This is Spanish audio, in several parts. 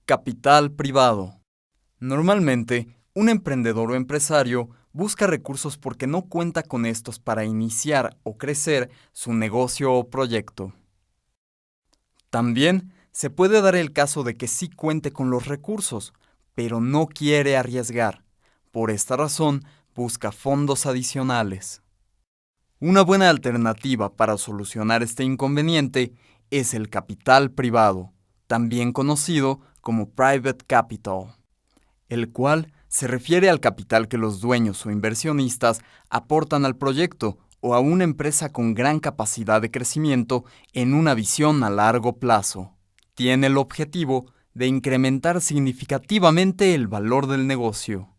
Capital privado. Normalmente, un emprendedor o empresario busca recursos porque no cuenta con estos para iniciar o crecer su negocio o proyecto. También se puede dar el caso de que sí cuente con los recursos, pero no quiere arriesgar. Por esta razón, busca fondos adicionales. Una buena alternativa para solucionar este inconveniente es el capital privado, también conocido como private capital, el cual se refiere al capital que los dueños o inversionistas aportan al proyecto o a una empresa con gran capacidad de crecimiento en una visión a largo plazo. Tiene el objetivo de incrementar significativamente el valor del negocio.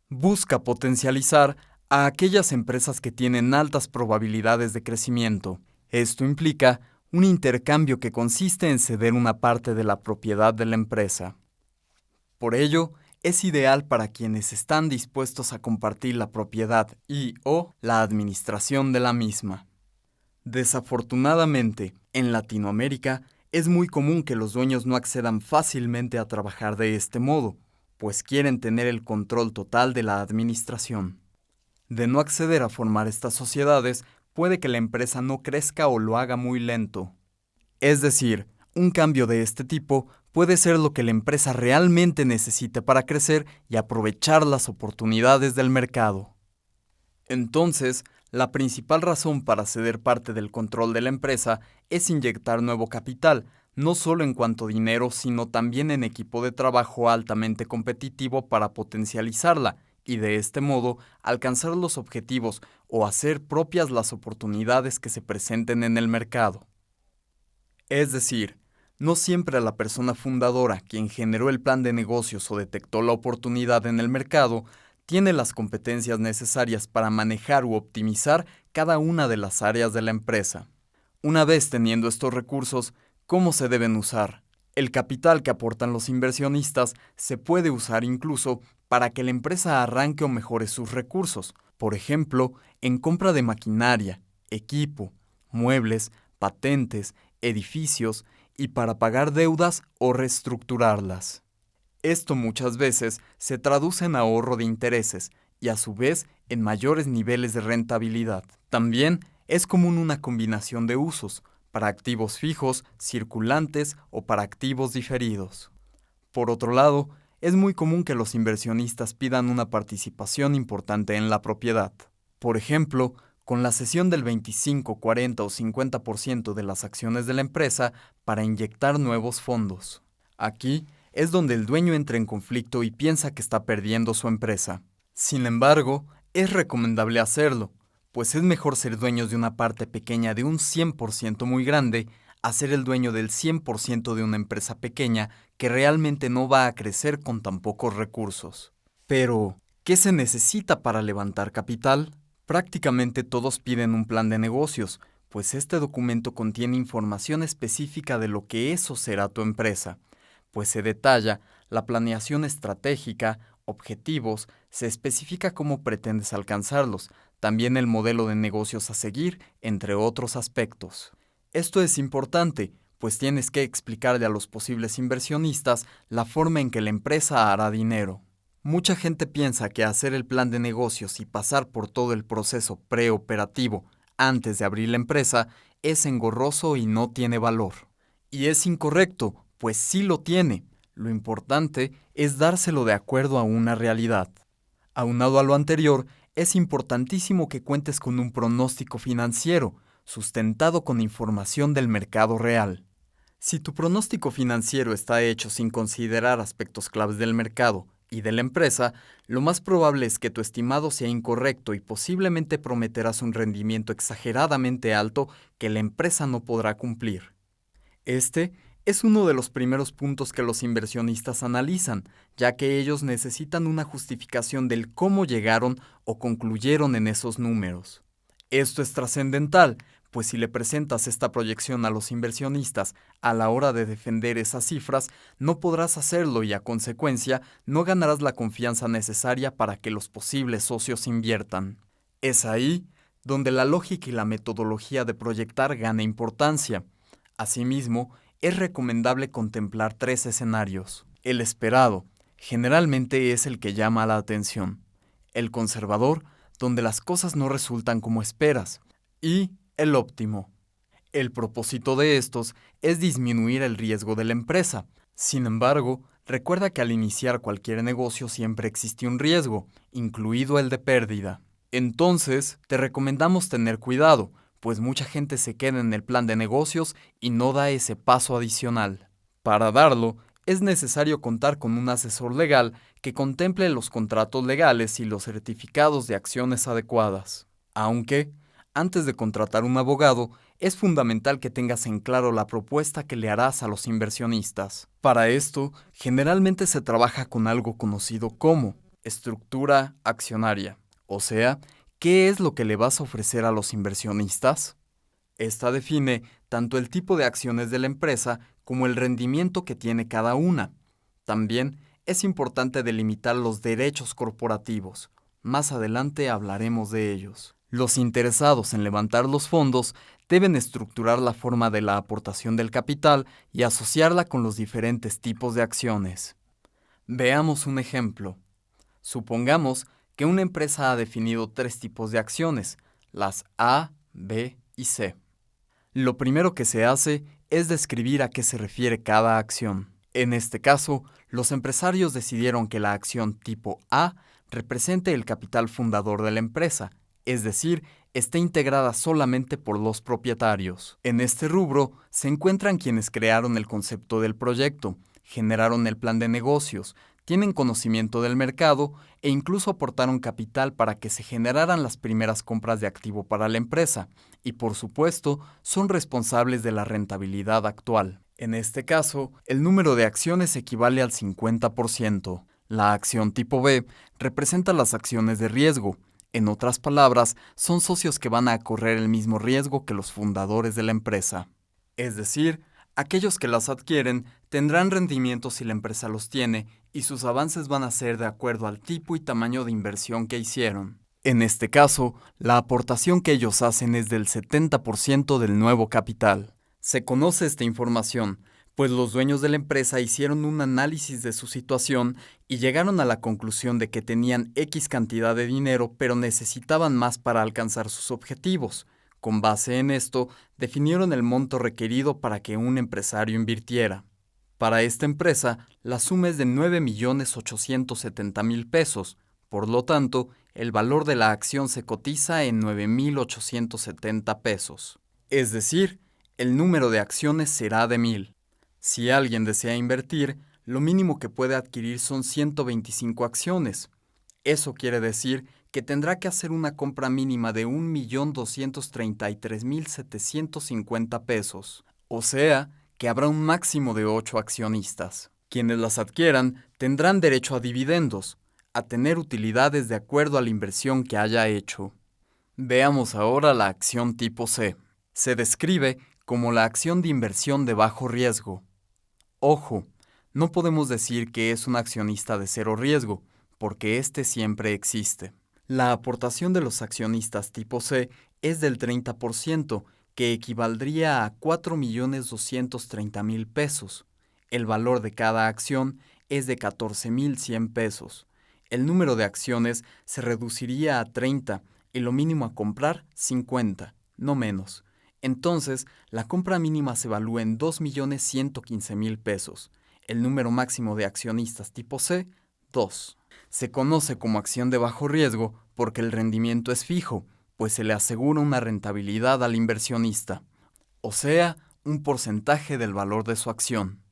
Busca potencializar a aquellas empresas que tienen altas probabilidades de crecimiento. Esto implica un intercambio que consiste en ceder una parte de la propiedad de la empresa. Por ello, es ideal para quienes están dispuestos a compartir la propiedad y/o la administración de la misma. Desafortunadamente, en Latinoamérica es muy común que los dueños no accedan fácilmente a trabajar de este modo, pues quieren tener el control total de la administración. De no acceder a formar estas sociedades, puede que la empresa no crezca o lo haga muy lento. Es decir, un cambio de este tipo puede ser lo que la empresa realmente necesite para crecer y aprovechar las oportunidades del mercado. Entonces, la principal razón para ceder parte del control de la empresa es inyectar nuevo capital, no solo en cuanto a dinero, sino también en equipo de trabajo altamente competitivo para potencializarla y de este modo alcanzar los objetivos o hacer propias las oportunidades que se presenten en el mercado. Es decir, no siempre la persona fundadora, quien generó el plan de negocios o detectó la oportunidad en el mercado, tiene las competencias necesarias para manejar u optimizar cada una de las áreas de la empresa. Una vez teniendo estos recursos, ¿cómo se deben usar? El capital que aportan los inversionistas se puede usar incluso para que la empresa arranque o mejore sus recursos, por ejemplo, en compra de maquinaria, equipo, muebles, patentes, edificios y para pagar deudas o reestructurarlas. Esto muchas veces se traduce en ahorro de intereses y a su vez en mayores niveles de rentabilidad. También es común una combinación de usos, para activos fijos, circulantes o para activos diferidos. Por otro lado, es muy común que los inversionistas pidan una participación importante en la propiedad. Por ejemplo, con la cesión del 25, 40 o 50% de las acciones de la empresa para inyectar nuevos fondos. Aquí es donde el dueño entra en conflicto y piensa que está perdiendo su empresa. Sin embargo, es recomendable hacerlo, pues es mejor ser dueños de una parte pequeña de un 100% muy grande a ser el dueño del 100% de una empresa pequeña que realmente no va a crecer con tan pocos recursos. Pero, ¿qué se necesita para levantar capital? Prácticamente todos piden un plan de negocios, pues este documento contiene información específica de lo que es o será tu empresa, pues se detalla la planeación estratégica, objetivos, se especifica cómo pretendes alcanzarlos, también el modelo de negocios a seguir, entre otros aspectos. Esto es importante, pues tienes que explicarle a los posibles inversionistas la forma en que la empresa hará dinero. Mucha gente piensa que hacer el plan de negocios y pasar por todo el proceso preoperativo antes de abrir la empresa es engorroso y no tiene valor. Y es incorrecto, pues sí lo tiene. Lo importante es dárselo de acuerdo a una realidad. Aunado a lo anterior, es importantísimo que cuentes con un pronóstico financiero, sustentado con información del mercado real. Si tu pronóstico financiero está hecho sin considerar aspectos claves del mercado y de la empresa, lo más probable es que tu estimado sea incorrecto y posiblemente prometerás un rendimiento exageradamente alto que la empresa no podrá cumplir. Este es uno de los primeros puntos que los inversionistas analizan, ya que ellos necesitan una justificación del cómo llegaron o concluyeron en esos números. Esto es trascendental, pues si le presentas esta proyección a los inversionistas a la hora de defender esas cifras, no podrás hacerlo y a consecuencia no ganarás la confianza necesaria para que los posibles socios inviertan. Es ahí donde la lógica y la metodología de proyectar gana importancia. Asimismo, es recomendable contemplar 3 escenarios. El esperado, generalmente es el que llama la atención. El conservador, donde las cosas no resultan como esperas. Y el óptimo. El propósito de estos es disminuir el riesgo de la empresa. Sin embargo, recuerda que al iniciar cualquier negocio siempre existe un riesgo, incluido el de pérdida. Entonces, te recomendamos tener cuidado, pues mucha gente se queda en el plan de negocios y no da ese paso adicional. Para darlo, es necesario contar con un asesor legal que contemple los contratos legales y los certificados de acciones adecuadas. Aunque, antes de contratar un abogado, es fundamental que tengas en claro la propuesta que le harás a los inversionistas. Para esto, generalmente se trabaja con algo conocido como estructura accionaria, o sea, ¿qué es lo que le vas a ofrecer a los inversionistas? Esta define tanto el tipo de acciones de la empresa como el rendimiento que tiene cada una. También es importante delimitar los derechos corporativos. Más adelante hablaremos de ellos. Los interesados en levantar los fondos deben estructurar la forma de la aportación del capital y asociarla con los diferentes tipos de acciones. Veamos un ejemplo. Supongamos que una empresa ha definido 3 tipos de acciones, las A, B y C. Lo primero que se hace es describir a qué se refiere cada acción. En este caso, los empresarios decidieron que la acción tipo A represente el capital fundador de la empresa, es decir, esté integrada solamente por los propietarios. En este rubro se encuentran quienes crearon el concepto del proyecto, generaron el plan de negocios, tienen conocimiento del mercado e incluso aportaron capital para que se generaran las primeras compras de activo para la empresa y, por supuesto, son responsables de la rentabilidad actual. En este caso, el número de acciones equivale al 50%. La acción tipo B representa las acciones de riesgo. En otras palabras, son socios que van a correr el mismo riesgo que los fundadores de la empresa. Es decir, aquellos que las adquieren tendrán rendimientos si la empresa los tiene y sus avances van a ser de acuerdo al tipo y tamaño de inversión que hicieron. En este caso, la aportación que ellos hacen es del 70% del nuevo capital. Se conoce esta información, pues los dueños de la empresa hicieron un análisis de su situación y llegaron a la conclusión de que tenían X cantidad de dinero, pero necesitaban más para alcanzar sus objetivos. Con base en esto, definieron el monto requerido para que un empresario invirtiera. Para esta empresa, la suma es de 9.870.000 pesos. Por lo tanto, el valor de la acción se cotiza en 9.870 pesos. Es decir, el número de acciones será de 1,000. Si alguien desea invertir, lo mínimo que puede adquirir son 125 acciones. Eso quiere decir que tendrá que hacer una compra mínima de 1.233.750 pesos. O sea, que habrá un máximo de 8 accionistas. Quienes las adquieran tendrán derecho a dividendos, a tener utilidades de acuerdo a la inversión que haya hecho. Veamos ahora la acción tipo C. Se describe como la acción de inversión de bajo riesgo. Ojo, no podemos decir que es un accionista de cero riesgo, porque este siempre existe. La aportación de los accionistas tipo C es del 30%, que equivaldría a 4.230.000 pesos. El valor de cada acción es de 14.100 pesos. El número de acciones se reduciría a 30 y lo mínimo a comprar 50, no menos. Entonces, la compra mínima se evalúa en 2.115.000 pesos. El número máximo de accionistas tipo C, 2. Se conoce como acción de bajo riesgo porque el rendimiento es fijo, pues se le asegura una rentabilidad al inversionista, o sea, un porcentaje del valor de su acción.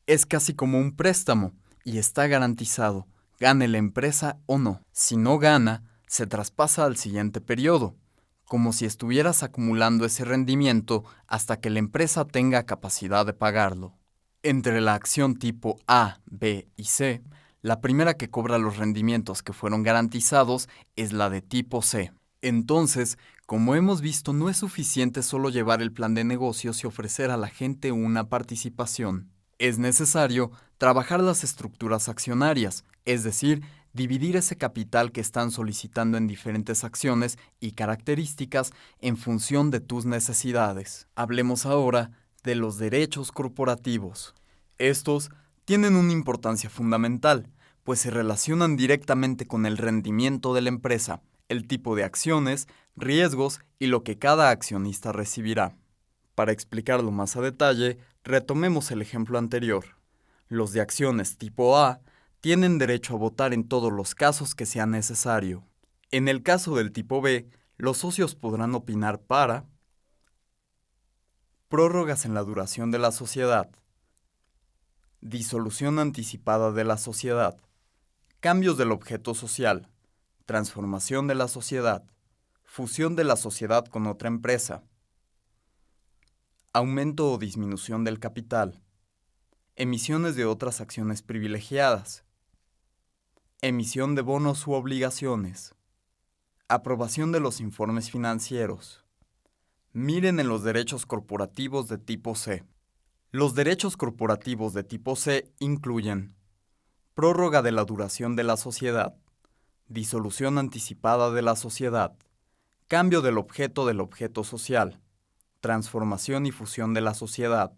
Es casi como un préstamo y está garantizado, gane la empresa o no. Si no gana, se traspasa al siguiente periodo, como si estuvieras acumulando ese rendimiento hasta que la empresa tenga capacidad de pagarlo. Entre la acción tipo A, B y C, la primera que cobra los rendimientos que fueron garantizados es la de tipo C. Entonces, como hemos visto, no es suficiente solo llevar el plan de negocios y ofrecer a la gente una participación. Es necesario trabajar las estructuras accionarias, es decir, dividir ese capital que están solicitando en diferentes acciones y características en función de tus necesidades. Hablemos ahora de los derechos corporativos. Estos tienen una importancia fundamental, pues se relacionan directamente con el rendimiento de la empresa, el tipo de acciones, riesgos y lo que cada accionista recibirá. Para explicarlo más a detalle, retomemos el ejemplo anterior. Los de acciones tipo A tienen derecho a votar en todos los casos que sea necesario. En el caso del tipo B, los socios podrán opinar para prórrogas en la duración de la sociedad, disolución anticipada de la sociedad, cambios del objeto social, transformación de la sociedad, fusión de la sociedad con otra empresa, aumento o disminución del capital, emisiones de otras acciones privilegiadas, emisión de bonos u obligaciones, aprobación de los informes financieros. Miren en los derechos corporativos de tipo C. Los derechos corporativos de tipo C incluyen prórroga de la duración de la sociedad, disolución anticipada de la sociedad, cambio del objeto social, transformación y fusión de la sociedad.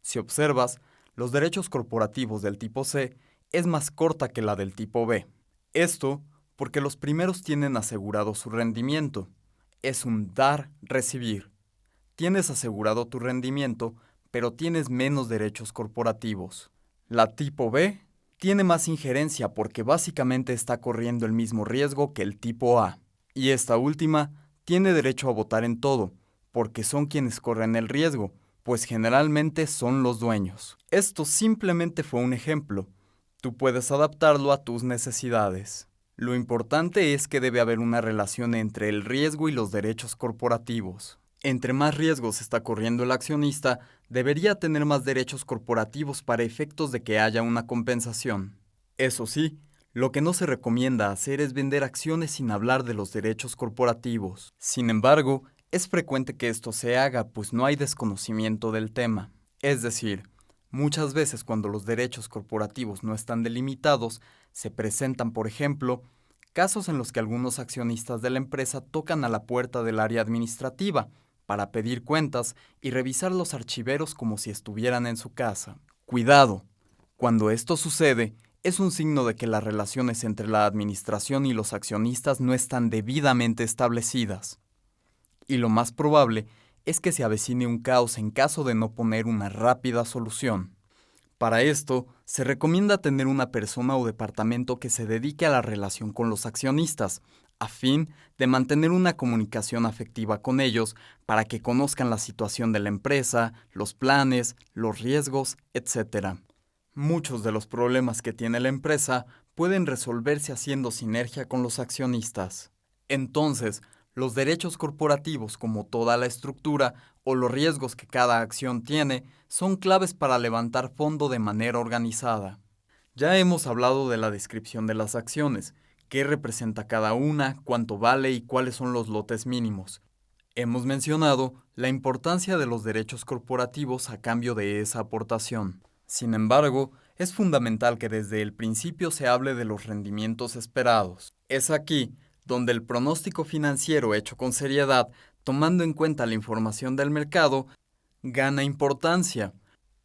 Si observas, los derechos corporativos del tipo C es más corta que la del tipo B. Esto porque los primeros tienen asegurado su rendimiento. Es un dar-recibir. Tienes asegurado tu rendimiento, pero tienes menos derechos corporativos. La tipo B tiene más injerencia porque básicamente está corriendo el mismo riesgo que el tipo A. Y esta última tiene derecho a votar en todo, porque son quienes corren el riesgo, pues generalmente son los dueños. Esto simplemente fue un ejemplo. Tú puedes adaptarlo a tus necesidades. Lo importante es que debe haber una relación entre el riesgo y los derechos corporativos. Entre más riesgos está corriendo el accionista, debería tener más derechos corporativos para efectos de que haya una compensación. Eso sí, lo que no se recomienda hacer es vender acciones sin hablar de los derechos corporativos. Sin embargo, es frecuente que esto se haga, pues no hay desconocimiento del tema. Es decir, muchas veces cuando los derechos corporativos no están delimitados, se presentan, por ejemplo, casos en los que algunos accionistas de la empresa tocan a la puerta del área administrativa para pedir cuentas y revisar los archiveros como si estuvieran en su casa. Cuidado, cuando esto sucede, es un signo de que las relaciones entre la administración y los accionistas no están debidamente establecidas. Y lo más probable es que se avecine un caos en caso de no poner una rápida solución. Para esto, se recomienda tener una persona o departamento que se dedique a la relación con los accionistas, a fin de mantener una comunicación afectiva con ellos para que conozcan la situación de la empresa, los planes, los riesgos, etc. Muchos de los problemas que tiene la empresa pueden resolverse haciendo sinergia con los accionistas. Entonces, los derechos corporativos, como toda la estructura o los riesgos que cada acción tiene, son claves para levantar fondo de manera organizada. Ya hemos hablado de la descripción de las acciones, qué representa cada una, cuánto vale y cuáles son los lotes mínimos. Hemos mencionado la importancia de los derechos corporativos a cambio de esa aportación. Sin embargo, es fundamental que desde el principio se hable de los rendimientos esperados. Es aquí donde el pronóstico financiero hecho con seriedad, tomando en cuenta la información del mercado, gana importancia,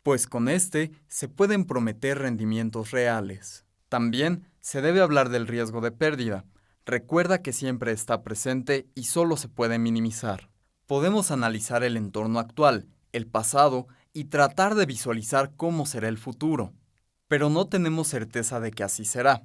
pues con este se pueden prometer rendimientos reales. También se debe hablar del riesgo de pérdida. Recuerda que siempre está presente y solo se puede minimizar. Podemos analizar el entorno actual, el pasado y tratar de visualizar cómo será el futuro, pero no tenemos certeza de que así será.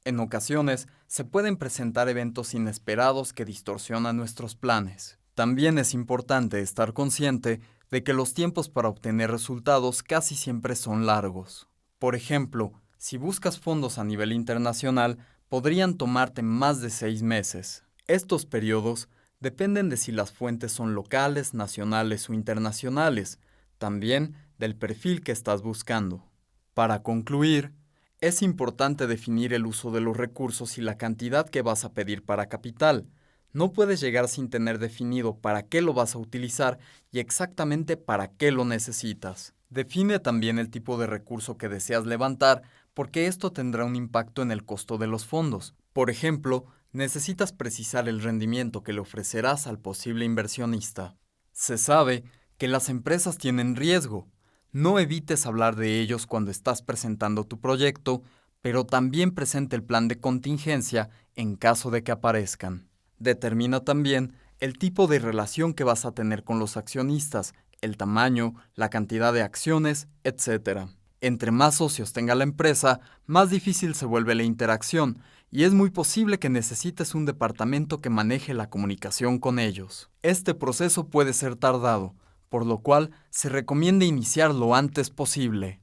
En ocasiones, se pueden presentar eventos inesperados que distorsionan nuestros planes. También es importante estar consciente de que los tiempos para obtener resultados casi siempre son largos. Por ejemplo, si buscas fondos a nivel internacional, podrían tomarte más de 6 meses. Estos periodos dependen de si las fuentes son locales, nacionales o internacionales, también del perfil que estás buscando. Para concluir, es importante definir el uso de los recursos y la cantidad que vas a pedir para capital. No puedes llegar sin tener definido para qué lo vas a utilizar y exactamente para qué lo necesitas. Define también el tipo de recurso que deseas levantar, porque esto tendrá un impacto en el costo de los fondos. Por ejemplo, necesitas precisar el rendimiento que le ofrecerás al posible inversionista. Se sabe Que las empresas tienen riesgo. No evites hablar de ellos cuando estás presentando tu proyecto, pero también presenta el plan de contingencia en caso de que aparezcan. Determina también el tipo de relación que vas a tener con los accionistas, el tamaño, la cantidad de acciones, etc. Entre más socios tenga la empresa, más difícil se vuelve la interacción, y es muy posible que necesites un departamento que maneje la comunicación con ellos. Este proceso puede ser tardado, por lo cual se recomienda iniciar lo antes posible.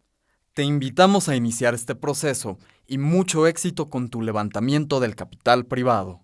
Te invitamos a iniciar este proceso y mucho éxito con tu levantamiento del capital privado.